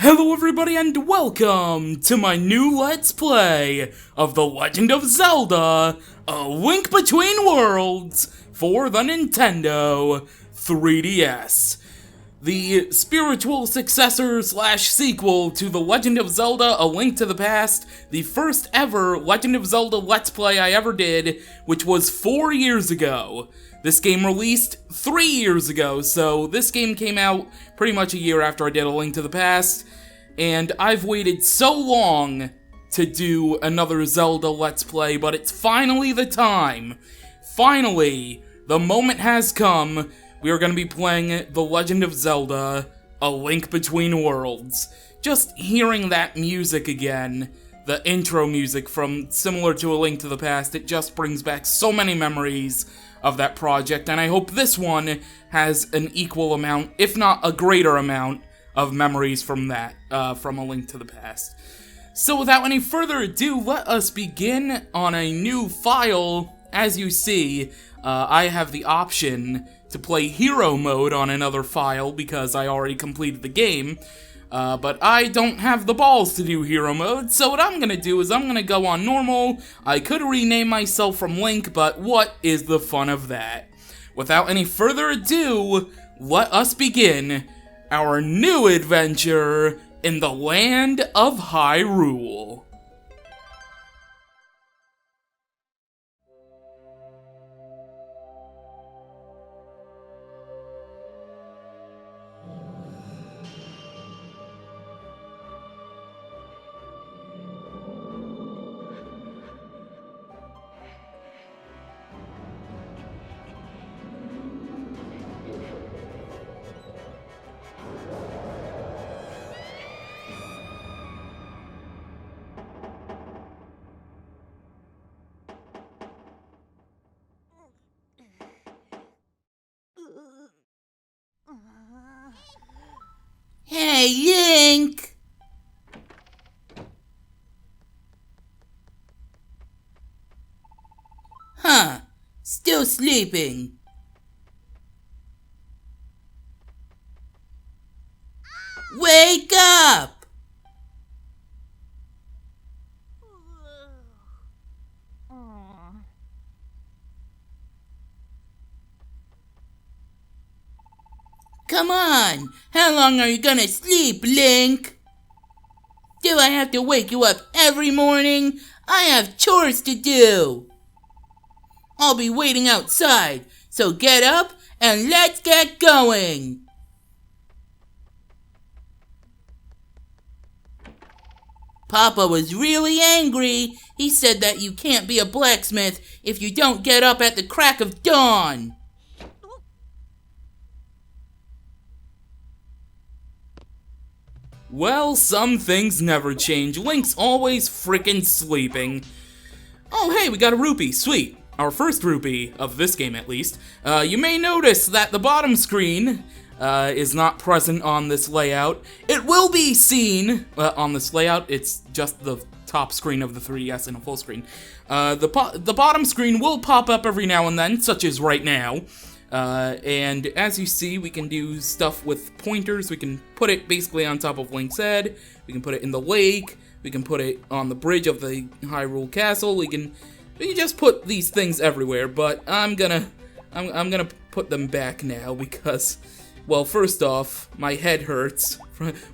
Hello everybody and welcome to my new Let's Play of The Legend of Zelda, A Link Between Worlds for the Nintendo 3DS. The spiritual successor slash sequel to The Legend of Zelda, A Link to the Past, the first ever Legend of Zelda Let's Play I ever did, which was 4 years ago. This game released 3 years ago, so this game came out pretty much a year after I did A Link to the Past, and I've waited so long to do another Zelda Let's Play, but it's finally the time. Finally, the moment has come. We are going to be playing The Legend of Zelda, A Link Between Worlds. Just hearing that music again, the intro music from similar to A Link to the Past, it just brings back so many memories of that project, and I hope this one has an equal amount, if not a greater amount, of memories from that, from A Link to the Past. So without any further ado, let us begin on a new file. As you see, I have the option to play Hero Mode on another file because I already completed the game, but I don't have the balls to do Hero Mode, so what I'm gonna do is I'm gonna go on normal. I could rename myself from Link, but what is the fun of that? Without any further ado, let us begin our new adventure in the land of Hyrule. Hey, Link! Huh, still sleeping. Wake up! Come on! How long are you gonna sleep, Link? Do I have to wake you up every morning? I have chores to do! I'll be waiting outside, so get up and let's get going! Papa was really angry. He said that you can't be a blacksmith if you don't get up at the crack of dawn. Well, some things never change. Link's always frickin' sleeping. Oh, hey, we got a rupee. Sweet. Our first rupee, of this game at least. You may notice that the bottom screen is not present on this layout. It will be seen on this layout. It's just the top screen of the 3DS in a full screen. The bottom screen will pop up every now and then, such as right now. And as you see, we can do stuff with pointers. We can put it basically on top of Link's head. We can put it in the lake. We can put it on the bridge of the Hyrule Castle. We can just put these things everywhere. But I'm gonna put them back now because, well, first off, my head hurts.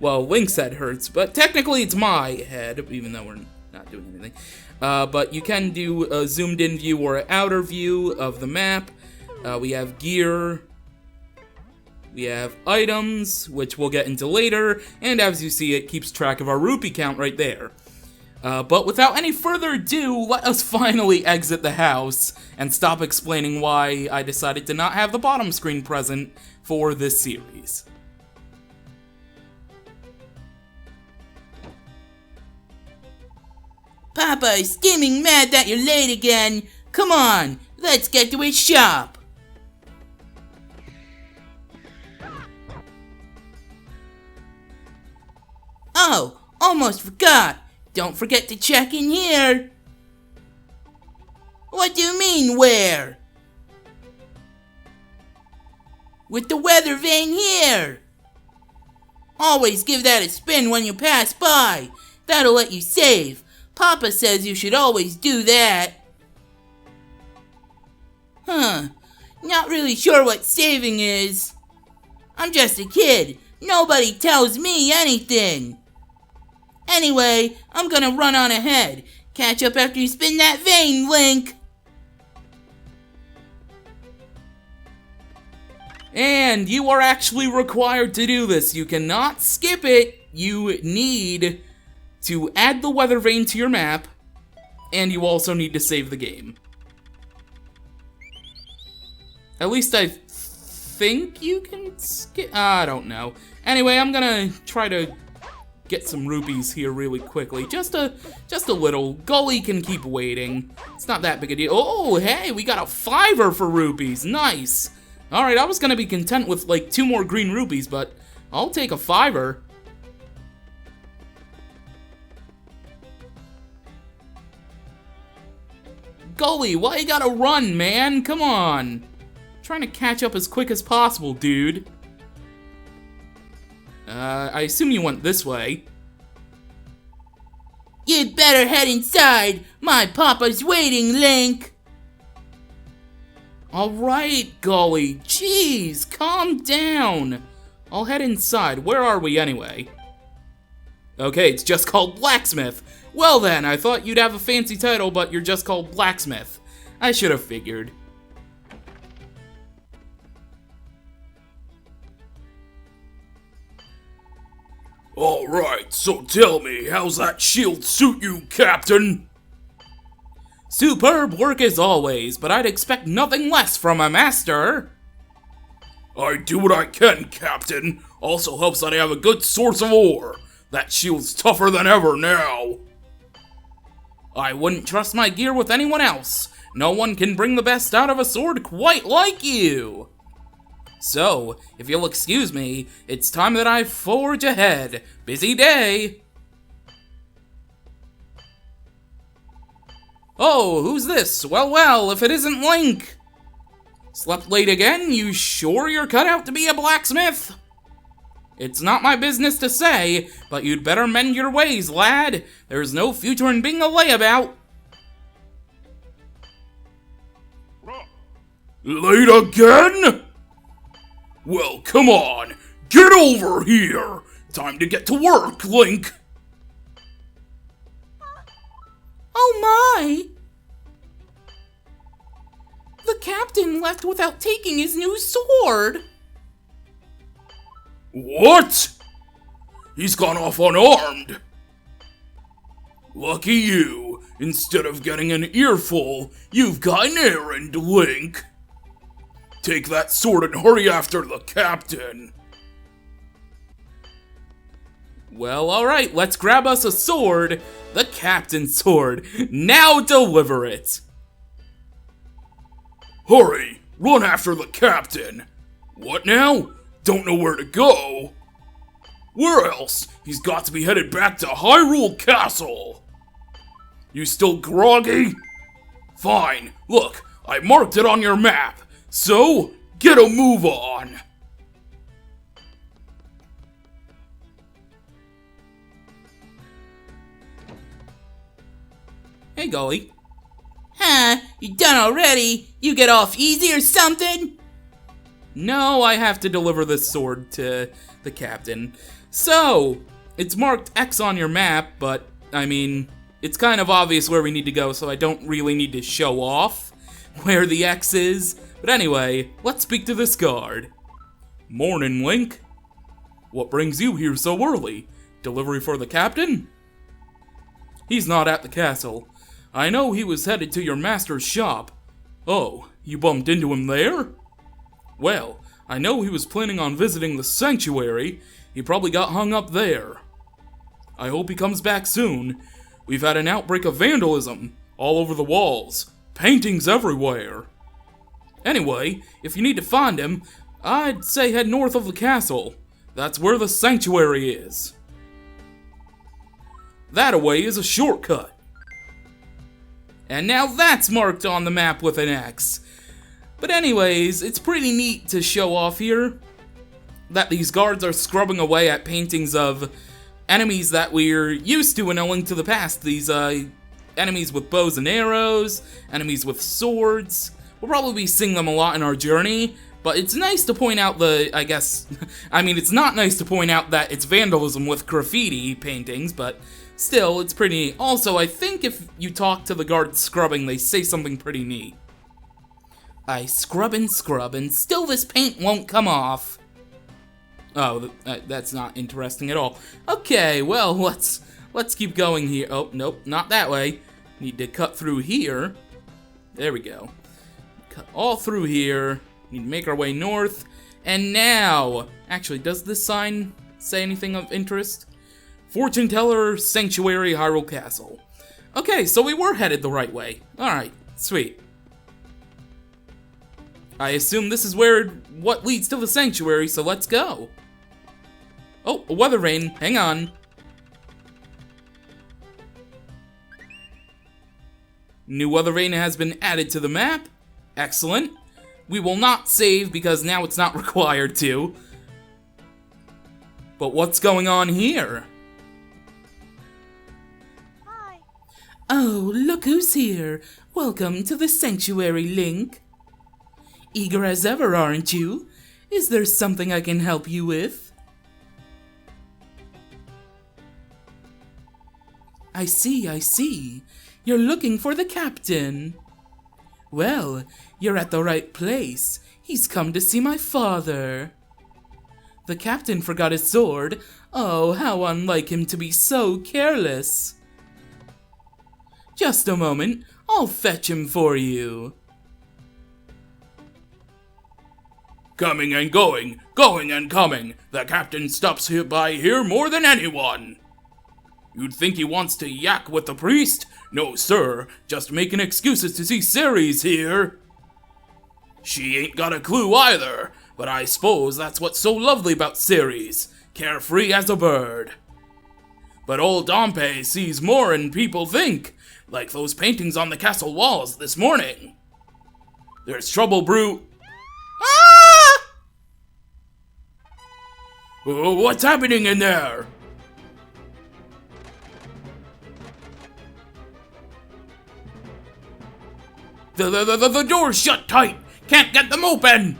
Well, Link's head hurts, but technically it's my head, even though we're not doing anything. But you can do a zoomed-in view or an outer view of the map. We have gear, we have items, which we'll get into later, and as you see, it keeps track of our rupee count right there. But without any further ado, let us finally exit the house and stop explaining why I decided to not have the bottom screen present for this series. Papa is steaming mad that you're late again. Come on, let's get to his shop. Oh, almost forgot. Don't forget to check in here. What do you mean, where? With the weather vane here. Always give that a spin when you pass by. That'll let you save. Papa says you should always do that. Not really sure what saving is. I'm just a kid. Nobody tells me anything. Anyway, I'm gonna run on ahead. Catch up after you spin that vein, Link. And you are actually required to do this. You cannot skip it. You need to add the weather vane to your map, and you also need to save the game. At least I think you can skip. I don't know. Anyway, I'm gonna try to get some rupees here really quickly. Just a little. Gully can keep waiting. It's not that big a deal. Oh, hey, we got a 5 for rupees. Nice. Alright, I was gonna be content with like 2 more green rupees, but I'll take a 5. Gully, why you gotta run, man? Come on. Trying to catch up as quick as possible, dude. I assume you went this way. You'd better head inside. My papa's waiting, Link. Alright, Gully. Jeez, calm down. I'll head inside. Where are we anyway? Okay, it's just called Blacksmith. Well then, I thought you'd have a fancy title, but you're just called Blacksmith. I should have figured. Alright, so tell me, how's that shield suit you, Captain? Superb work as always, but I'd expect nothing less from a master. I do what I can, Captain. Also helps that I have a good source of ore. That shield's tougher than ever now. I wouldn't trust my gear with anyone else. No one can bring the best out of a sword quite like you. So, if you'll excuse me, it's time that I forge ahead. Busy day. Oh, who's this? Well, if it isn't Link. Slept late again? You sure you're cut out to be a blacksmith? It's not my business to say, but you'd better mend your ways, lad. There's no future in being a layabout. Late again? Well, come on. Get over here. Time to get to work, Link. Oh my! The captain left without taking his new sword. What? He's gone off unarmed. Lucky you. Instead of getting an earful, you've got an errand, Link. Take that sword and hurry after the captain. Well, alright, let's grab us a sword. The captain's sword. Now deliver it. Hurry, run after the captain. What now? Don't know where to go. Where else? He's got to be headed back to Hyrule Castle. You still groggy? Fine, look, I marked it on your map. So, get a move on. Hey, Gully. Huh? You done already? You get off easy or something? No, I have to deliver this sword to the captain. So, it's marked X on your map, but, I mean, it's kind of obvious where we need to go, so I don't really need to show off where the X is. But anyway, let's speak to this guard. Morning, Link. What brings you here so early? Delivery for the captain? He's not at the castle. I know he was headed to your master's shop. Oh, you bumped into him there? Well, I know he was planning on visiting the sanctuary. He probably got hung up there. I hope he comes back soon. We've had an outbreak of vandalism all over the walls. Paintings everywhere. Anyway, if you need to find him, I'd say head north of the castle. That's where the sanctuary is. That-a-way is a shortcut. And now that's marked on the map with an X. But anyways, it's pretty neat to show off here. that these guards are scrubbing away at paintings of enemies that we're used to in A Link to the Past. These enemies with bows and arrows, enemies with swords. We'll probably be seeing them a lot in our journey, but it's nice to point out it's not nice to point out that it's vandalism with graffiti paintings, but still, it's pretty neat. Also, I think if you talk to the guards scrubbing, they say something pretty neat. I scrub, and still this paint won't come off. Oh, that's not interesting at all. Okay, well, let's keep going here. Oh, nope, not that way. Need to cut through here. There we go. Cut all through here. Need to make our way north. And now, actually, does this sign say anything of interest? Fortune Teller Sanctuary Hyrule Castle. Okay, so we were headed the right way. Alright, sweet. I assume this is what leads to the sanctuary, so let's go. Oh, a weather vane. Hang on. New weather vane has been added to the map. Excellent. We will not save because now it's not required to. But what's going on here? Hi. Oh, look who's here. Welcome to the sanctuary, Link. Eager as ever, aren't you? Is there something I can help you with? I see. You're looking for the captain. Well, you're at the right place. He's come to see my father. The captain forgot his sword. Oh, how unlike him to be so careless. Just a moment. I'll fetch him for you. Coming and going and coming. The captain stops by here more than anyone. You'd think he wants to yak with the priest? No, sir. Just making excuses to see Ceres here. She ain't got a clue either, but I suppose that's what's so lovely about Ceres. Carefree as a bird. But old Dompe sees more than people think, like those paintings on the castle walls this morning. There's trouble brew. Ah! Oh, what's happening in there? The door's shut tight! Can't get them open!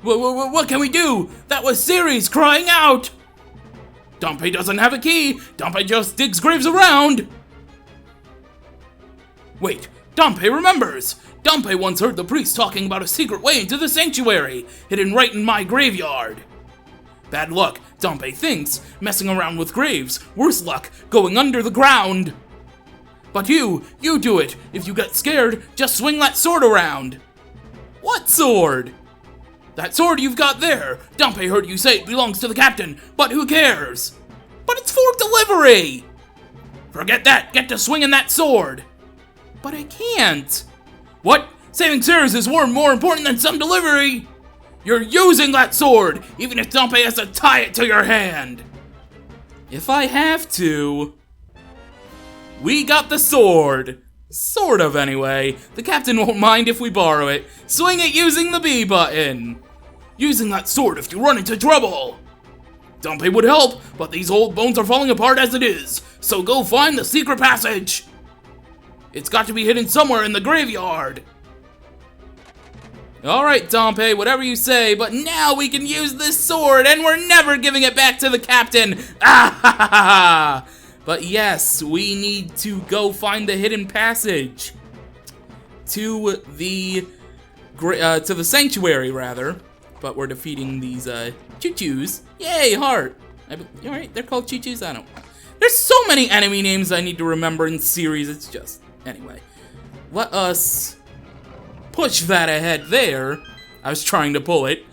What can we do? That was Ceres crying out! Dompe doesn't have a key! Dompe just digs graves around! Wait, Dompe remembers! Dompe once heard the priest talking about a secret way into the sanctuary, hidden right in my graveyard. Bad luck, Dompe thinks, messing around with graves. Worse luck, going under the ground. But you do it. If you get scared, just swing that sword around. What sword? That sword you've got there. Dompe heard you say it belongs to the captain, but who cares? But it's for delivery. Forget that. Get to swinging that sword. But I can't. What? Saving Ceres is more important than some delivery? You're using that sword, even if Dompe has to tie it to your hand. If I have to. We got the sword. Sort of, anyway. The captain won't mind if we borrow it. Swing it using the B button. Using that sword if you run into trouble. Dompe would help, but these old bones are falling apart as it is. So go find the secret passage. It's got to be hidden somewhere in the graveyard. Alright, Dompe, whatever you say, but now we can use this sword and we're never giving it back to the captain. Ah ha ha ha! But yes, we need to go find the hidden passage to the sanctuary, rather. But we're defeating these choo-choos. Yay, heart! Alright, they're called choo-choos. I don't. There's so many enemy names I need to remember in series. It's just anyway. Let us push that ahead there. I was trying to pull it,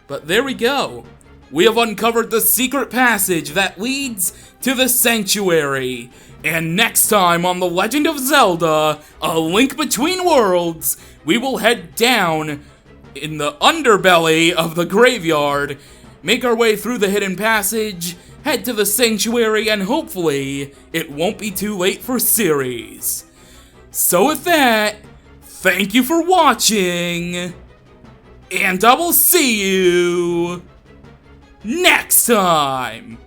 but there we go. We have uncovered the secret passage that leads to the sanctuary. And next time on The Legend of Zelda, A Link Between Worlds, we will head down in the underbelly of the graveyard, make our way through the hidden passage, head to the sanctuary, and hopefully, it won't be too late for Ceres. So with that, thank you for watching. And I will see you next time.